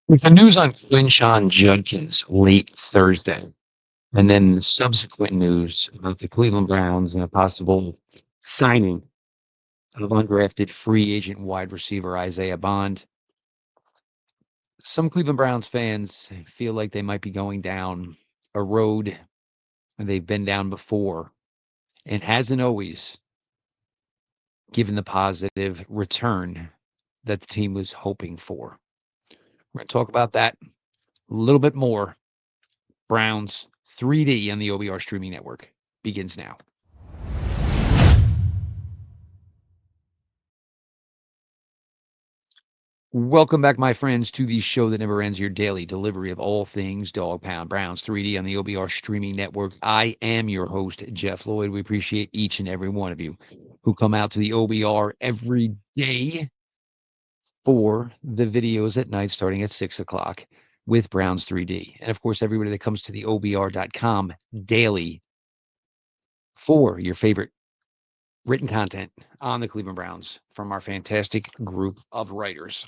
With the news on Quinshon Judkins late Thursday, and then the subsequent news about the Cleveland Browns and a possible signing of undrafted free agent wide receiver Isaiah Bond, some Cleveland Browns fans feel like they might be going down a road they've been down before and hasn't always given the positive return that the team was hoping for. We're going to talk about that a little bit more. Browns 3D on the OBR streaming network begins now. Welcome back, my friends, to the show that never ends, your daily delivery of all things Dog Pound Browns 3D on the OBR streaming network. I am your host, Jeff Lloyd. We appreciate each and every one of you who come out to the OBR every day for the videos at night starting at 6 o'clock with Browns 3D. And of course, everybody that comes to the OBR.com daily for your favorite written content on the Cleveland Browns from our fantastic group of writers.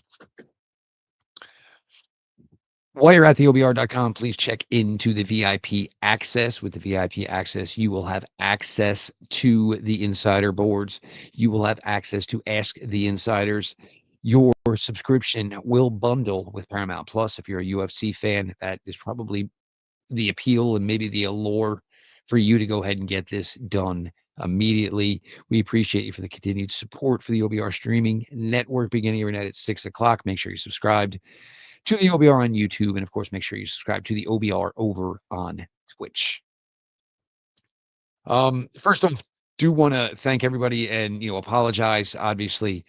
While you're at the OBR.com, please check into the VIP access. With the VIP access, you will have access to the insider boards. You will have access to Ask the Insiders. Your subscription will bundle with Paramount Plus. If you're a UFC fan, that is probably the appeal and maybe the allure for you to go ahead and get this done immediately. We appreciate you for the continued support for the OBR streaming network beginning every night at 6 o'clock. Make sure you're subscribed to the OBR on YouTube. And of course, make sure you subscribe to the OBR over on Twitch. First off, do want to thank everybody and, apologize, obviously,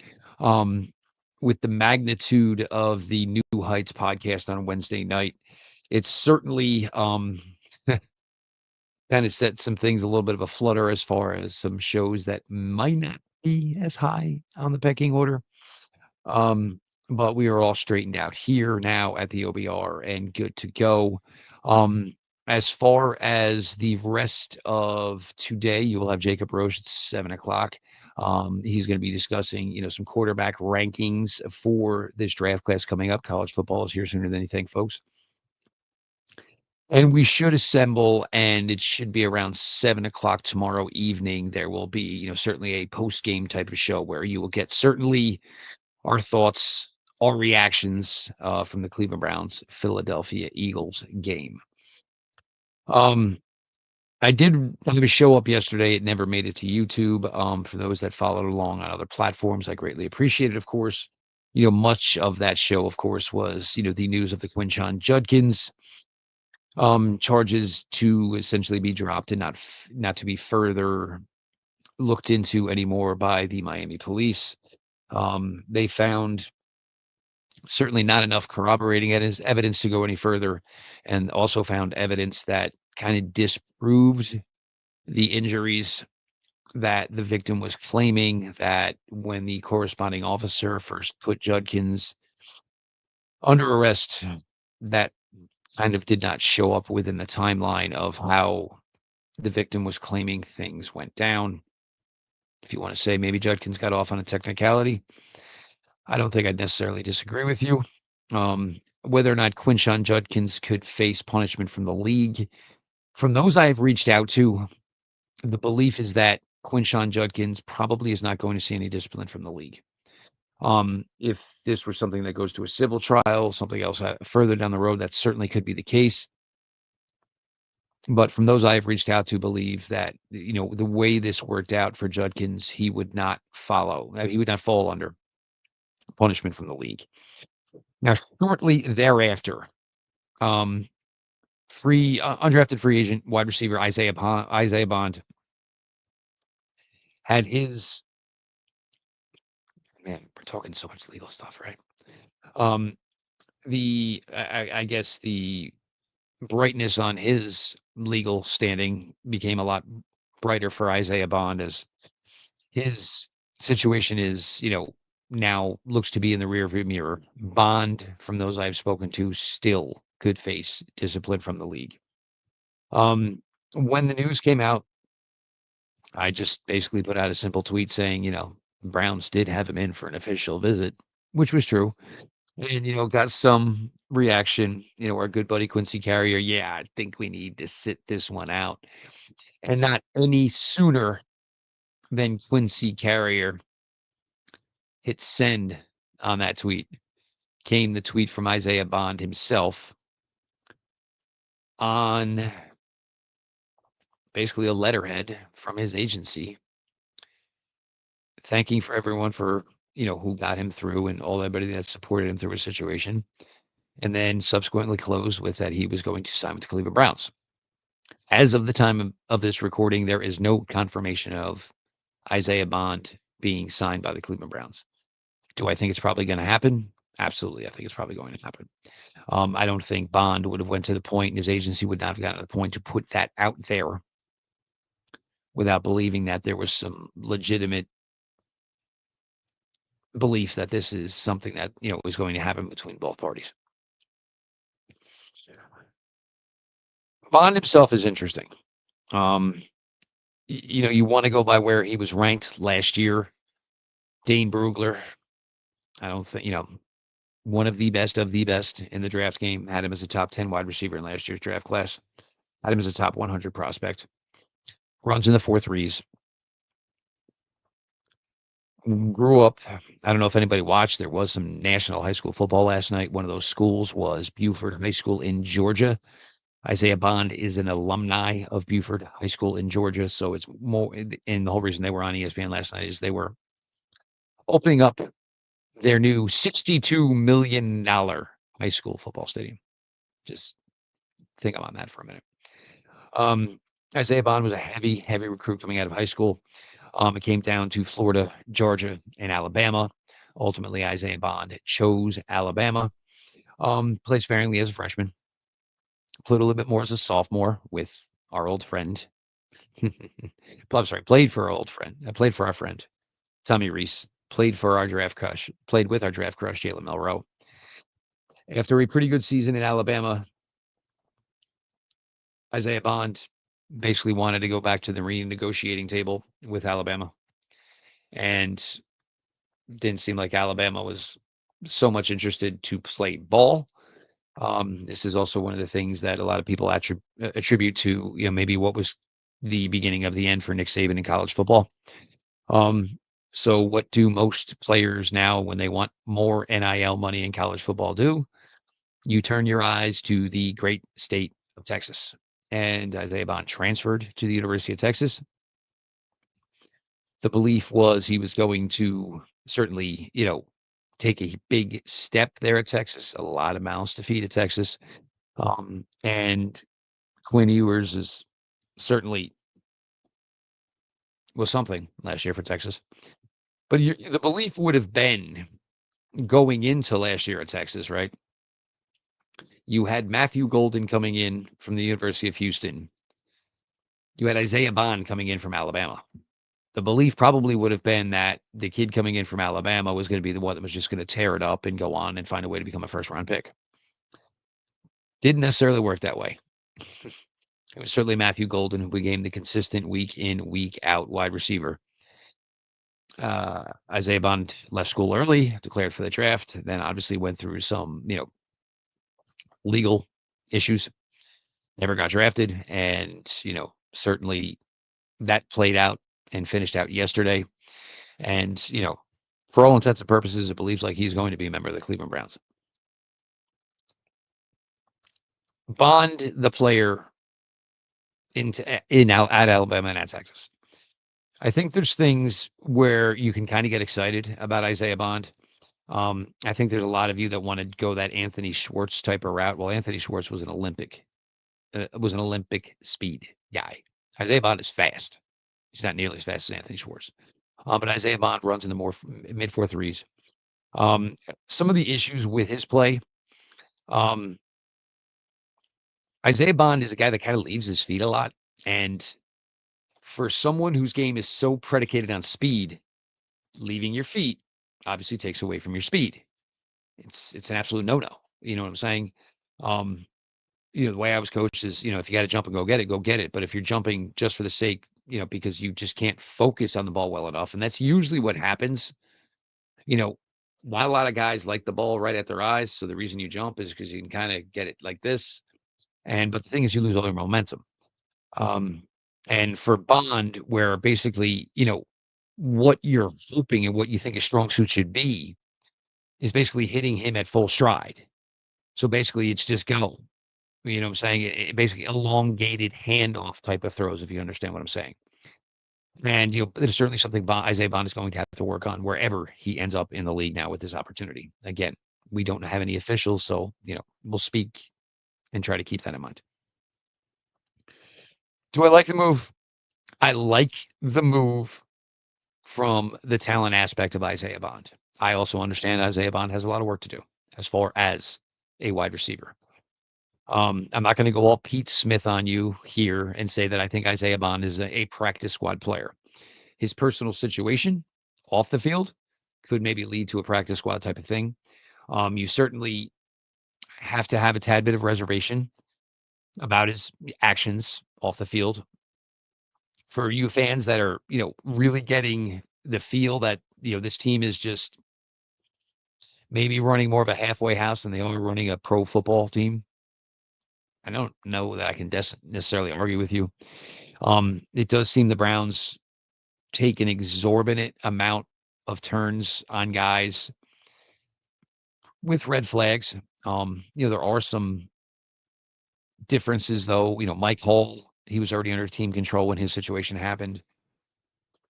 with the magnitude of the New Heights podcast on Wednesday night. It's certainly, kind of set some things a little bit of a flutter as far as some shows that might not be as high on the pecking order. But we are all straightened out here now at the OBR and good to go. As far as the rest of today, you will have Jacob Roche at 7 o'clock. He's going to be discussing, some quarterback rankings for this draft class coming up. College football is here sooner than you think, folks. And we should assemble, and it should be around 7 o'clock tomorrow evening. There will be, certainly a post-game type of show where you will get certainly our thoughts, our reactions from the Cleveland Browns Philadelphia Eagles game. I did have a show up yesterday. It never made it to YouTube. For those that followed along on other platforms, I greatly appreciate it, of course. Much of that show, of course, was, the news of the Quinshon Judkins charges to essentially be dropped and not to be further looked into anymore by the Miami police. They found certainly not enough corroborating evidence to go any further, and also found evidence that kind of disproved the injuries that the victim was claiming, that when the corresponding officer first put Judkins under arrest, that kind of did not show up within the timeline of how the victim was claiming things went down. If you want to say maybe Judkins got off on a technicality, I don't think I'd necessarily disagree with you. Whether or not Quinshon Judkins could face punishment from the league, from those I have reached out to, the belief is that Quinshon Judkins probably is not going to see any discipline from the league. If this were something that goes to a civil trial, something else further down the road, that certainly could be the case. But from those I have reached out to, believe that, the way this worked out for Judkins, he would not fall under punishment from the league. Now, shortly thereafter, undrafted free agent wide receiver Isaiah Bond had his, man, we're talking so much legal stuff, right? I guess the brightness on his legal standing became a lot brighter for Isaiah Bond, as his situation is, now looks to be in the rearview mirror. Bond, from those I've spoken to, still could face discipline from the league. When the news came out, I just basically put out a simple tweet saying, Browns did have him in for an official visit, which was true. and, got some reaction, our good buddy Quincy Carrier, "Yeah, I think we need to sit this one out." And not any sooner than Quincy Carrier hit send on that tweet came the tweet from Isaiah Bond himself on basically a letterhead from his agency, thanking for everyone for, who got him through and all everybody that supported him through his situation. And then subsequently closed with that he was going to sign with the Cleveland Browns. As of the time of this recording, there is no confirmation of Isaiah Bond being signed by the Cleveland Browns. Do I think it's probably going to happen? Absolutely. I think it's probably going to happen. I don't think Bond would have went to the point, and his agency would not have gotten to the point to put that out there without believing that there was some legitimate belief that this is something that, is going to happen between both parties. Bond himself is interesting. You want to go by where he was ranked last year. Dane Brugler, I don't think, one of the best in the draft game, had him as a top 10 wide receiver in last year's draft class, had him as a top 100 prospect. Runs in the 4.3s. Grew up, I don't know if anybody watched, there was some national high school football last night. One of those schools was Buford High School in Georgia. Isaiah Bond is an alumni of Buford High School in Georgia, so it's more, and the whole reason they were on ESPN last night is they were opening up their new $62 million high school football stadium. Just think about that for a minute. Isaiah Bond was a heavy recruit coming out of high school. It came down to Florida, Georgia, and Alabama. Ultimately, Isaiah Bond chose Alabama. Played sparingly as a freshman. Played a little bit more as a sophomore with our old friend. I'm sorry, played for our old friend. I played for our friend, Tommy Reese. Played for our draft crush. Played with our draft crush, Jalen Milroe. After a pretty good season in Alabama, Isaiah Bond basically wanted to go back to the renegotiating table with Alabama. And didn't seem like Alabama was so much interested to play ball. This is also one of the things that a lot of people attribute to, maybe what was the beginning of the end for Nick Saban in college football. So what do most players now when they want more NIL money in college football do? You turn your eyes to the great state of Texas. And Isaiah Bond transferred to the University of Texas. The belief was he was going to certainly, take a big step there at Texas. A lot of mouths to feed at Texas. And Quinn Ewers is certainly was something last year for Texas. But the belief would have been going into last year at Texas, right? You had Matthew Golden coming in from the University of Houston. You had Isaiah Bond coming in from Alabama. The belief probably would have been that the kid coming in from Alabama was going to be the one that was just going to tear it up and go on and find a way to become a first-round pick. Didn't necessarily work that way. It was certainly Matthew Golden who became the consistent week in, week out wide receiver. Isaiah Bond left school early, declared for the draft, then obviously went through some, legal issues, never got drafted. And, certainly that played out and finished out yesterday. And, for all intents and purposes, it believes like he's going to be a member of the Cleveland Browns. Bond, the player, at Alabama and at Texas. I think there's things where you can kind of get excited about Isaiah Bond. I think there's a lot of you that want to go that Anthony Schwartz type of route. Well, Anthony Schwartz was an Olympic speed guy. Isaiah Bond is fast. He's not nearly as fast as Anthony Schwartz. But Isaiah Bond runs in the more mid 4.3s. Some of the issues with his play, Isaiah Bond is a guy that kind of leaves his feet a lot. And for someone whose game is so predicated on speed, leaving your feet obviously takes away from your speed. It's an absolute no-no. You know what I'm saying? The way I was coached is, if you got to jump and go get it. But if you're jumping just for the sake, because you just can't focus on the ball well enough, and that's usually what happens, Not a lot of guys like the ball right at their eyes. So the reason you jump is because you can kind of get it like this. But the thing is, you lose all your momentum. Um, and for Bond, where basically, what you're hoping and what you think a strong suit should be is basically hitting him at full stride. So basically, it's just go. You know what I'm saying? Basically elongated handoff type of throws, if you understand what I'm saying. And, there's certainly something Isaiah Bond is going to have to work on wherever he ends up in the league now with this opportunity. Again, we don't have any officials, so, we'll speak and try to keep that in mind. Do I like the move? I like the move from the talent aspect of Isaiah Bond. I also understand Isaiah Bond has a lot of work to do as far as a wide receiver. I'm not going to go all Pete Smith on you here and say that I think Isaiah Bond is a practice squad player. His personal situation off the field could maybe lead to a practice squad type of thing. You certainly have to have a tad bit of reservation about his actions off the field. For you fans that are, really getting the feel that, this team is just maybe running more of a halfway house than they are running a pro football team. I don't know that I can necessarily argue with you. It does seem the Browns take an exorbitant amount of turns on guys with red flags. There are some differences though. Mike Hall, he was already under team control when his situation happened.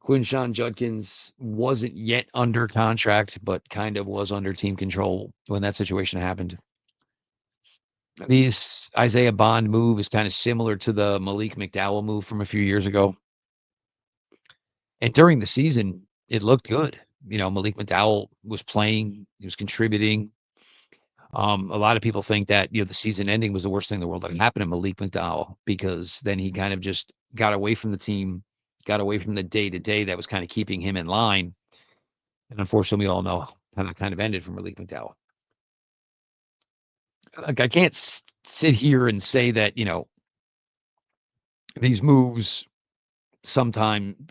Quinshon Judkins wasn't yet under contract, but kind of was under team control when that situation happened. This Isaiah Bond move is kind of similar to the Malik McDowell move from a few years ago. And during the season, it looked good. Malik McDowell was playing, he was contributing. A lot of people think that, the season ending was the worst thing in the world that happened to Malik McDowell because then he kind of just got away from the team, got away from the day to day that was kind of keeping him in line. And unfortunately, we all know how that kind of ended for Malik McDowell. Like, I can't sit here and say that, these moves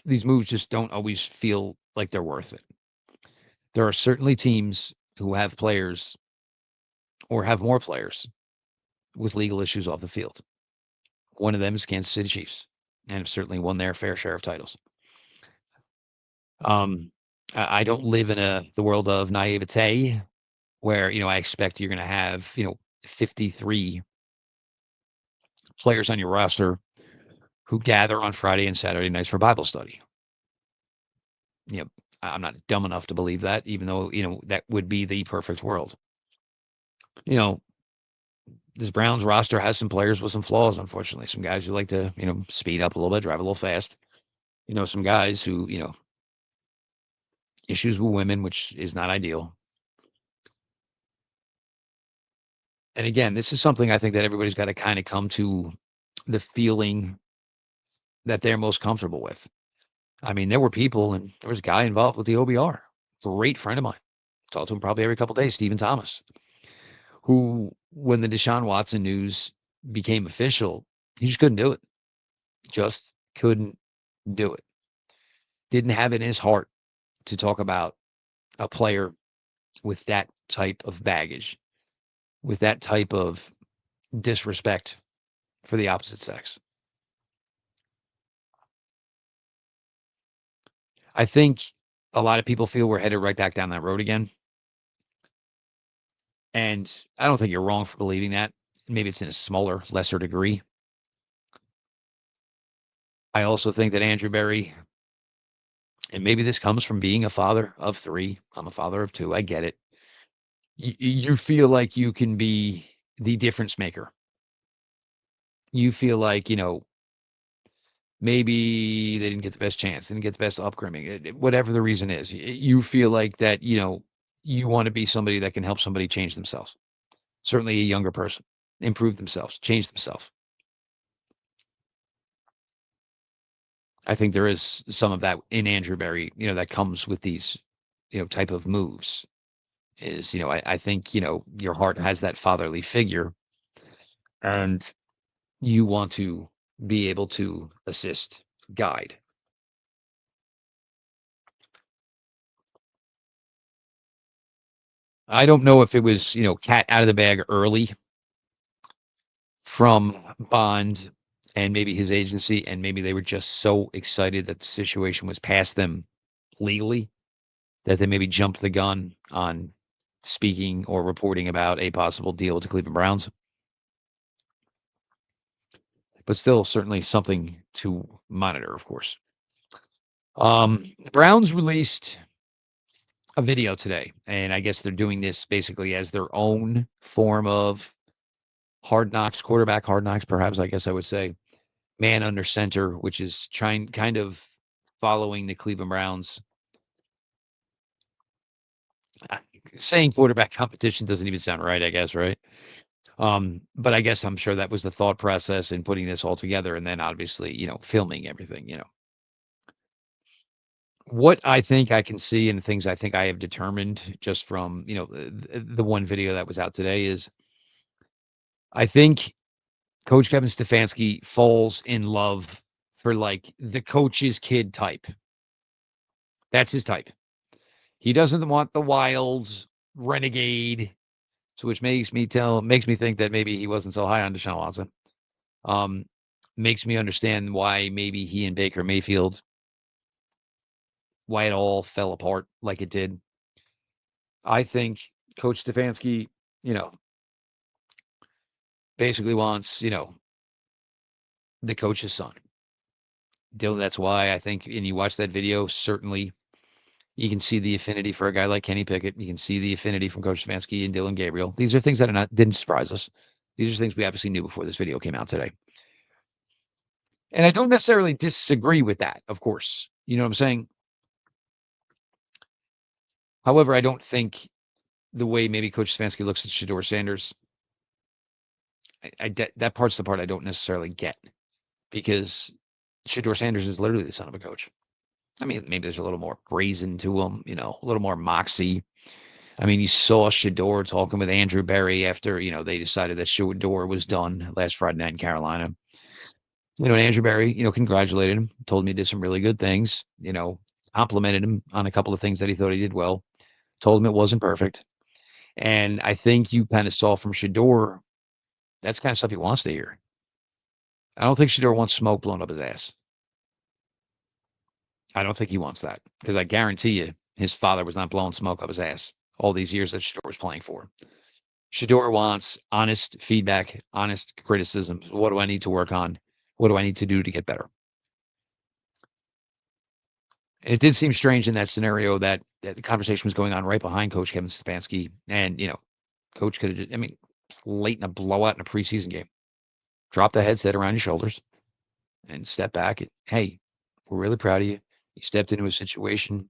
these moves just don't always feel like they're worth it. There are certainly teams who have players or have more players with legal issues off the field. One of them is Kansas City Chiefs, and have certainly won their fair share of titles. I don't live in the world of naivete where, I expect you're going to have, 53 players on your roster who gather on Friday and Saturday nights for Bible study. You know, I'm not dumb enough to believe that, even though, that would be the perfect world. You know, this Browns roster has some players with some flaws, unfortunately. Some guys who like to, speed up a little bit, drive a little fast. Some guys who, issues with women, which is not ideal. And again, this is something I think that everybody's got to kind of come to the feeling that they're most comfortable with. I mean, there were people, and there was a guy involved with the OBR, great friend of mine. Talked to him probably every couple of days, Stephen Thomas, who, when the Deshaun Watson news became official, he just couldn't do it. Just couldn't do it. Didn't have it in his heart to talk about a player with that type of baggage, with that type of disrespect for the opposite sex. I think a lot of people feel we're headed right back down that road again. And I don't think you're wrong for believing that. Maybe it's in a smaller, lesser degree. I also think that Andrew Berry, and maybe this comes from being a father of three. I'm a father of two. I get it. You feel like you can be the difference maker. You feel like, maybe they didn't get the best chance, didn't get the best upbringing, whatever the reason is. You feel like that, you want to be somebody that can help somebody change themselves. Certainly a younger person, improve themselves, change themselves. I think there is some of that in Andrew Berry, that comes with these, type of moves. Is, I think, your heart has that fatherly figure and you want to be able to assist, guide. I don't know if it was, cat out of the bag early from Bond and maybe his agency, and maybe they were just so excited that the situation was past them legally that they maybe jumped the gun on speaking or reporting about a possible deal with the Cleveland Browns. But still, certainly something to monitor, of course. The Browns released a video today, and I guess they're doing this basically as their own form of hard knocks, quarterback hard knocks, perhaps, I guess I would say. Man under center, which is trying kind of following the Cleveland Browns. Uh, Saying quarterback competition doesn't even sound right, I guess, right? But I guess I'm sure that was the thought process in putting this all together, and then obviously, filming everything. What I think I can see and things I think I have determined just from, the one video that was out today is I think Coach Kevin Stefanski falls in love for like the coach's kid type. That's his type. He doesn't want the wild renegade, so which makes me think that maybe he wasn't so high on Deshaun Watson. Um, Makes me understand why maybe he and Baker Mayfield, why it all fell apart like it did. I think Coach Stefanski, you know, basically wants, the coach's son. Dylan, that's why I think, and you watch that video, certainly you can see the affinity for a guy like Kenny Pickett. You can see the affinity from Coach Stefanski and Dillon Gabriel. These are things that didn't surprise us. These are things we obviously knew before this video came out today. And I don't necessarily disagree with that, of course. You know what I'm saying? However, I don't think the way maybe Coach Stefanski looks at Shador Sanders, that part's the part I don't necessarily get because Shador Sanders is literally the son of a coach. I mean, maybe there's a little more brazen to him, a little more moxie. I mean, you saw Shador talking with Andrew Berry after, they decided that Shador was done last Friday night in Carolina. And Andrew Berry, congratulated him, told me he did some really good things, complimented him on a couple of things that he thought he did well, told him it wasn't perfect. And I think you kind of saw from Shador, that's kind of stuff he wants to hear. I don't think Shador wants smoke blown up his ass. I don't think he wants that because I guarantee you his father was not blowing smoke up his ass all these years that Shador was playing for. Shador wants honest feedback, honest criticisms. What do I need to work on? What do I need to do to get better? And it did seem strange in that scenario that the conversation was going on right behind Coach Kevin Stefanski. And, Coach could have, late in a blowout in a preseason game, drop the headset around your shoulders and step back. And, hey, we're really proud of you. You stepped into a situation.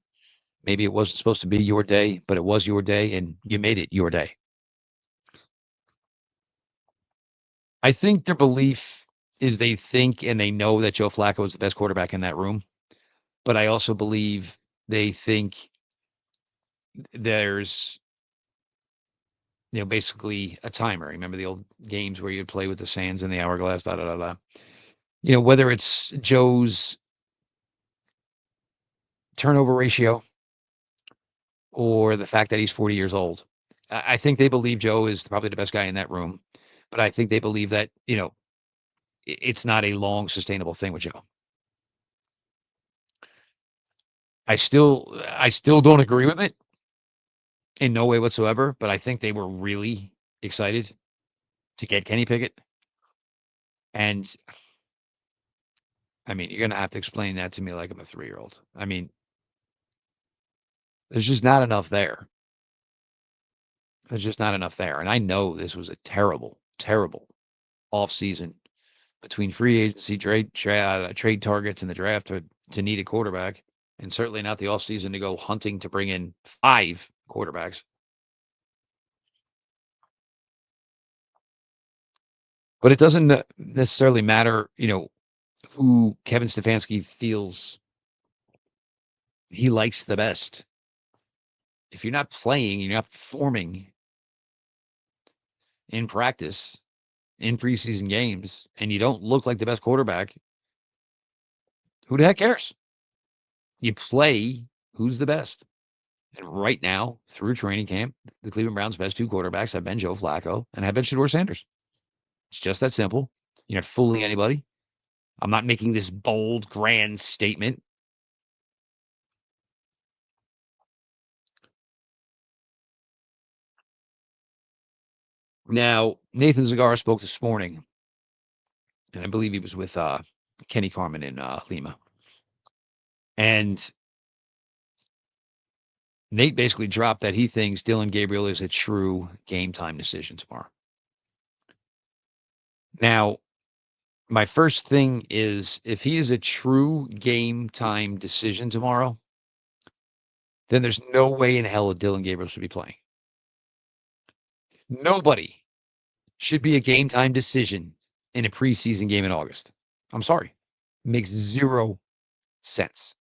Maybe it wasn't supposed to be your day, but it was your day, and you made it your day. I think their belief is they think and they know that Joe Flacco is the best quarterback in that room. But I also believe they think there's, basically a timer. Remember the old games where you'd play with the sands and the hourglass, da da da da. Whether it's Joe's turnover ratio or the fact that he's 40 years old. I think they believe Joe is probably the best guy in that room, but I think they believe that, it's not a long sustainable thing with Joe. I still don't agree with it in no way whatsoever, but I think they were really excited to get Kenny Pickett. And I mean, you're going to have to explain that to me like I'm a 3-year-old. I mean, there's just not enough there. There's just not enough there. And I know this was a terrible, terrible offseason between free agency, trade targets, and the draft to need a quarterback, and certainly not the offseason to go hunting to bring in 5 quarterbacks. But it doesn't necessarily matter, who Kevin Stefanski feels he likes the best. If you're not playing, you're not performing in practice, in preseason games, and you don't look like the best quarterback, who the heck cares? You play who's the best. And right now, through training camp, the Cleveland Browns' best two quarterbacks have been Joe Flacco and have been Shedeur Sanders. It's just that simple. You're not fooling anybody. I'm not making this bold, grand statement. Now, Nathan Zagara spoke this morning, and I believe he was with Kenny Carmen in Lima. And Nate basically dropped that he thinks Dillon Gabriel is a true game time decision tomorrow. Now, my first thing is if he is a true game time decision tomorrow, then there's no way in hell that Dillon Gabriel should be playing. Nobody should be a game time decision in a preseason game in August. I'm sorry. It makes zero sense.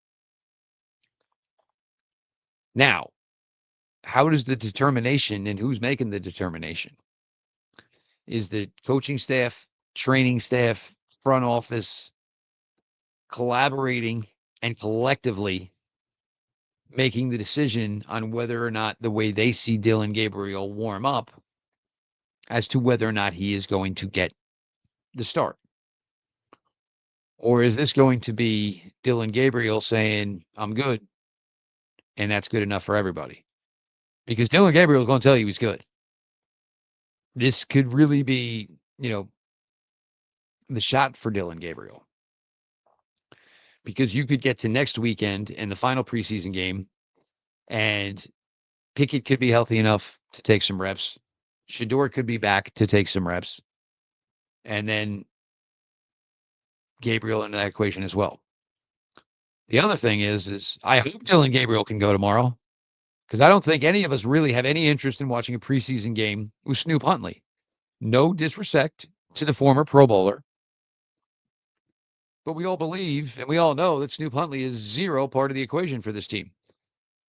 Now, how does the determination and who's making the determination? Is the coaching staff, training staff, front office collaborating and collectively making the decision on whether or not the way they see Dillon Gabriel warm up as to whether or not he is going to get the start? Or is this going to be Dillon Gabriel saying, I'm good, and that's good enough for everybody? Because Dillon Gabriel is going to tell you he's good. This could really be, the shot for Dillon Gabriel. Because you could get to next weekend and the final preseason game, and Pickett could be healthy enough to take some reps. Shedeur could be back to take some reps. And then Gabriel into that equation as well. The other thing is I hope Dillon Gabriel can go tomorrow, because I don't think any of us really have any interest in watching a preseason game with Snoop Huntley. No disrespect to the former Pro Bowler, but we all believe and we all know that Snoop Huntley is zero part of the equation for this team.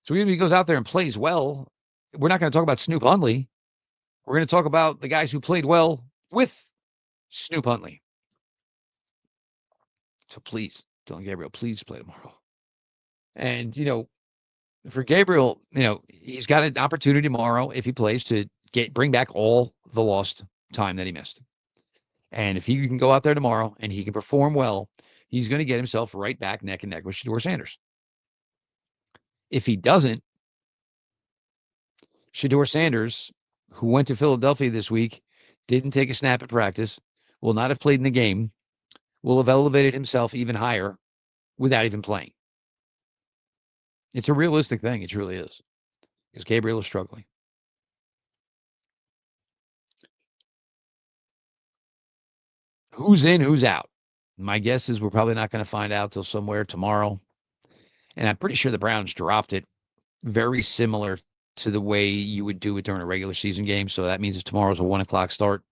So even if he goes out there and plays well, we're not going to talk about Snoop Huntley. We're going to talk about the guys who played well with Snoop Huntley. So please, Dillon Gabriel, please play tomorrow. And, for Gabriel, he's got an opportunity tomorrow if he plays to bring back all the lost time that he missed. And if he can go out there tomorrow and he can perform well, he's going to get himself right back neck and neck with Shedeur Sanders. If he doesn't, Shedeur Sanders, who went to Philadelphia this week, didn't take a snap at practice, will not have played in the game, will have elevated himself even higher without even playing. It's a realistic thing. It truly is. Because Gabriel is struggling. Who's in, who's out? My guess is we're probably not going to find out till somewhere tomorrow. And I'm pretty sure the Browns dropped it very similar to the way you would do it during a regular season game. So that means if tomorrow's a 1:00 start,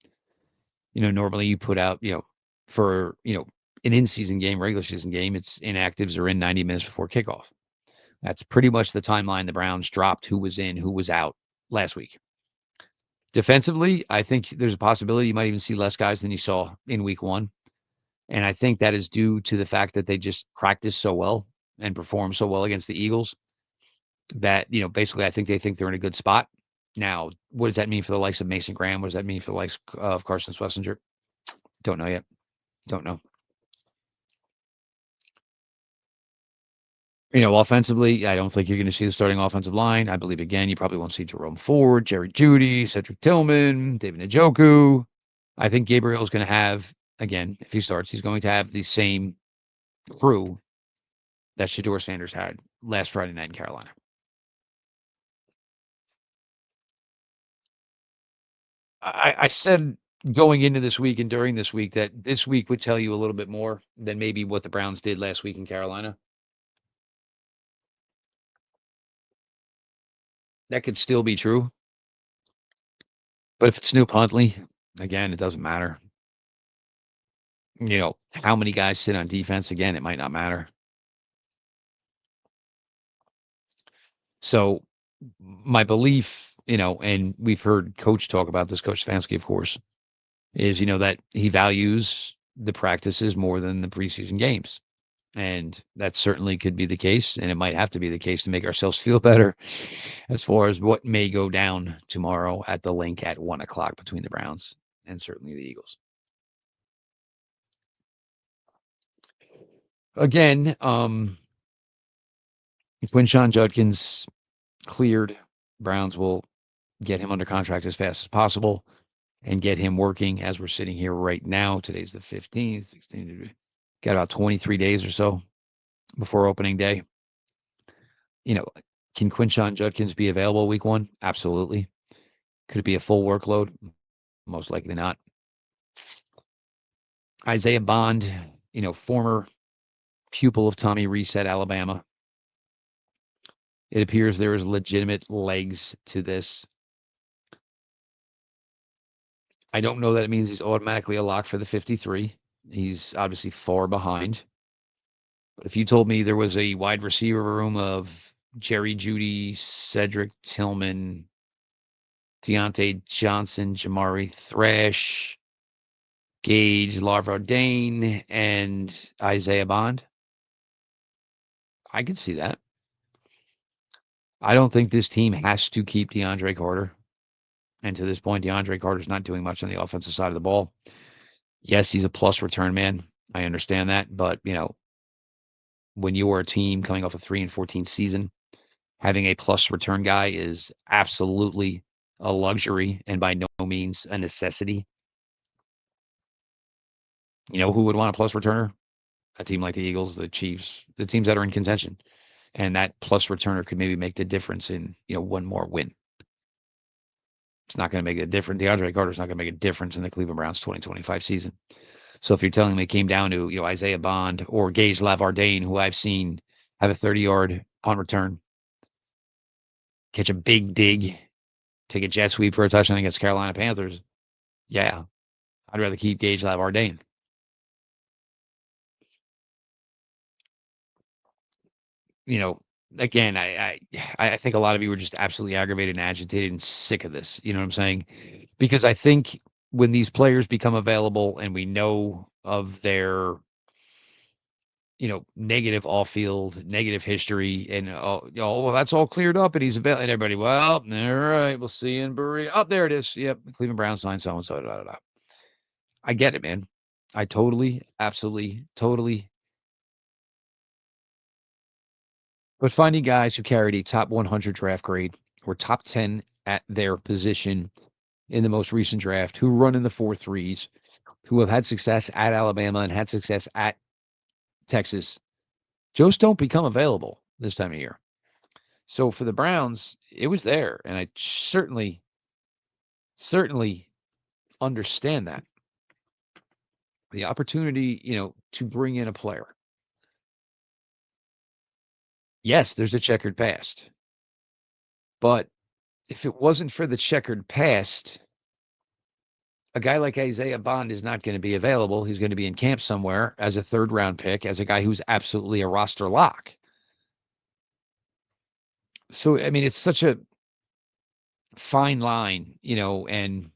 normally you put out, for, an in-season game, regular season game, it's inactives are in 90 minutes before kickoff. That's pretty much the timeline the Browns dropped who was in, who was out last week. Defensively, I think there's a possibility you might even see less guys than you saw in week one. And I think that is due to the fact that they just practiced so well and performed so well against the Eagles that, basically I think they think they're in a good spot. Now, what does that mean for the likes of Mason Graham? What does that mean for the likes of Carson Schlesinger? Don't know yet. Don't know. Offensively, I don't think you're going to see the starting offensive line. I believe, again, you probably won't see Jerome Ford, Jerry Jeudy, Cedric Tillman, David Njoku. I think Gabriel is going to have, again, if he starts, he's going to have the same crew that Shedeur Sanders had last Friday night in Carolina. I said going into this week and during this week that this week would tell you a little bit more than maybe what the Browns did last week in Carolina. That could still be true. But if it's Snoop Huntley, again, it doesn't matter. How many guys sit on defense, again, it might not matter. So my belief, and we've heard Coach talk about this, Coach Stefanski, of course, is, that he values the practices more than the preseason games. And that certainly could be the case, and it might have to be the case to make ourselves feel better as far as what may go down tomorrow at the link at 1 o'clock between the Browns and certainly the Eagles. Again, Quinshon Judkins cleared. Browns will get him under contract as fast as possible and get him working as we're sitting here right now. Today's the 15th, 16th. Got about 23 days or so before opening day. Can Quinshon Judkins be available week 1? Absolutely. Could it be a full workload? Most likely not. Isaiah Bond, former pupil of Tommy Rees at Alabama. It appears there is legitimate legs to this. I don't know that it means he's automatically a lock for the 53. He's obviously far behind. But if you told me there was a wide receiver room of Jerry Jeudy, Cedric Tillman, Deontay Johnson, Jamari Thrash, Gage Lavardane, and Isaiah Bond, I could see that. I don't think this team has to keep DeAndre Carter. And to this point, DeAndre Carter's not doing much on the offensive side of the ball. Yes, he's a plus return man. I understand that. But, when you are a team coming off a 3-14 season, having a plus return guy is absolutely a luxury and by no means a necessity. You know who would want a plus returner? A team like the Eagles, the Chiefs, the teams that are in contention. And that plus returner could maybe make the difference in, one more win. It's not going to make a difference. DeAndre Carter's not going to make a difference in the Cleveland Browns 2025 season. So if you're telling me it came down to, Isaiah Bond or Gage Lavardane, who I've seen have a 30-yard punt return, catch a big dig, take a jet sweep for a touchdown against Carolina Panthers, yeah, I'd rather keep Gage Lavardane. Again, I think a lot of you were just absolutely aggravated and agitated and sick of this. You know what I'm saying? Because I think when these players become available and we know of their, negative off-field, negative history, and well, that's all cleared up, and he's available. And everybody, well, all right, we'll see you in Bury. Oh, there it is. Yep, Cleveland Browns signed so and so. Da, da, da. I get it, man. I totally, absolutely, totally. But finding guys who carried a top 100 draft grade or top 10 at their position in the most recent draft, who run in the 4.3s, who have had success at Alabama and had success at Texas, just don't become available this time of year. So for the Browns, it was there, and I certainly understand that. The opportunity, to bring in a player. Yes, there's a checkered past. But if it wasn't for the checkered past, a guy like Isaiah Bond is not going to be available. He's going to be in camp somewhere as a 3rd-round pick, as a guy who's absolutely a roster lock. So, I mean, it's such a fine line, and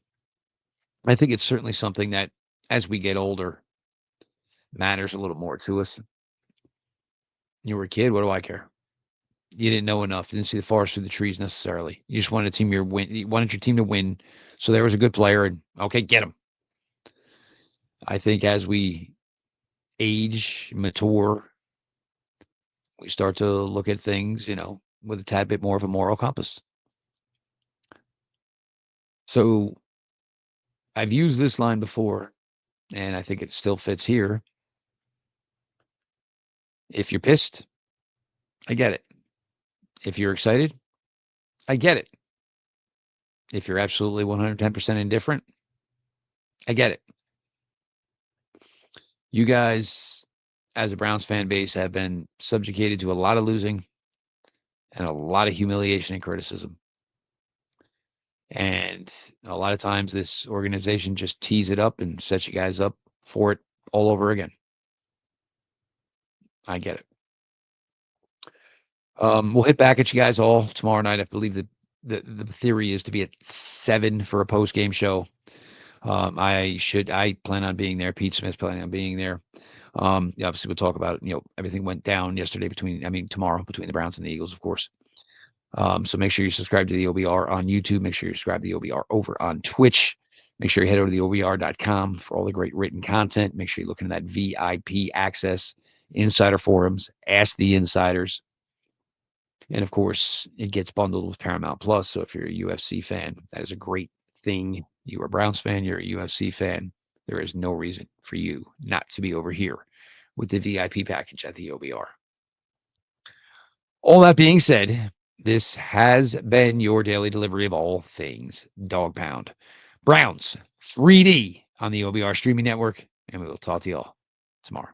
I think it's certainly something that as we get older matters a little more to us. You were a kid, what do I care? You didn't know enough. You didn't see the forest through the trees necessarily. You just wanted a team you wanted your team to win. So there was a good player and okay, get him. I think as we age, mature, we start to look at things, with a tad bit more of a moral compass. So I've used this line before, and I think it still fits here. If you're pissed, I get it. If you're excited, I get it. If you're absolutely 110% indifferent, I get it. You guys, as a Browns fan base, have been subjugated to a lot of losing and a lot of humiliation and criticism. And a lot of times this organization just tees it up and sets you guys up for it all over again. I get it. We'll hit back at you guys all tomorrow night. I believe that the theory is to be at 7 for a post-game show. I plan on being there. Pete Smith's planning on being there. Obviously, we'll talk about, everything went down yesterday tomorrow between the Browns and the Eagles, of course. So make sure you subscribe to the OBR on YouTube. Make sure you subscribe to the OBR over on Twitch. Make sure you head over to the OBR.com for all the great written content. Make sure you look into that VIP access, insider forums, ask the insiders. And of course, it gets bundled with Paramount Plus. So if you're a UFC fan, that is a great thing. You're a Browns fan, you're a UFC fan. There is no reason for you not to be over here with the VIP package at the OBR. All that being said, this has been your daily delivery of all things Dog Pound. Browns 3D on the OBR streaming network, and we will talk to y'all tomorrow.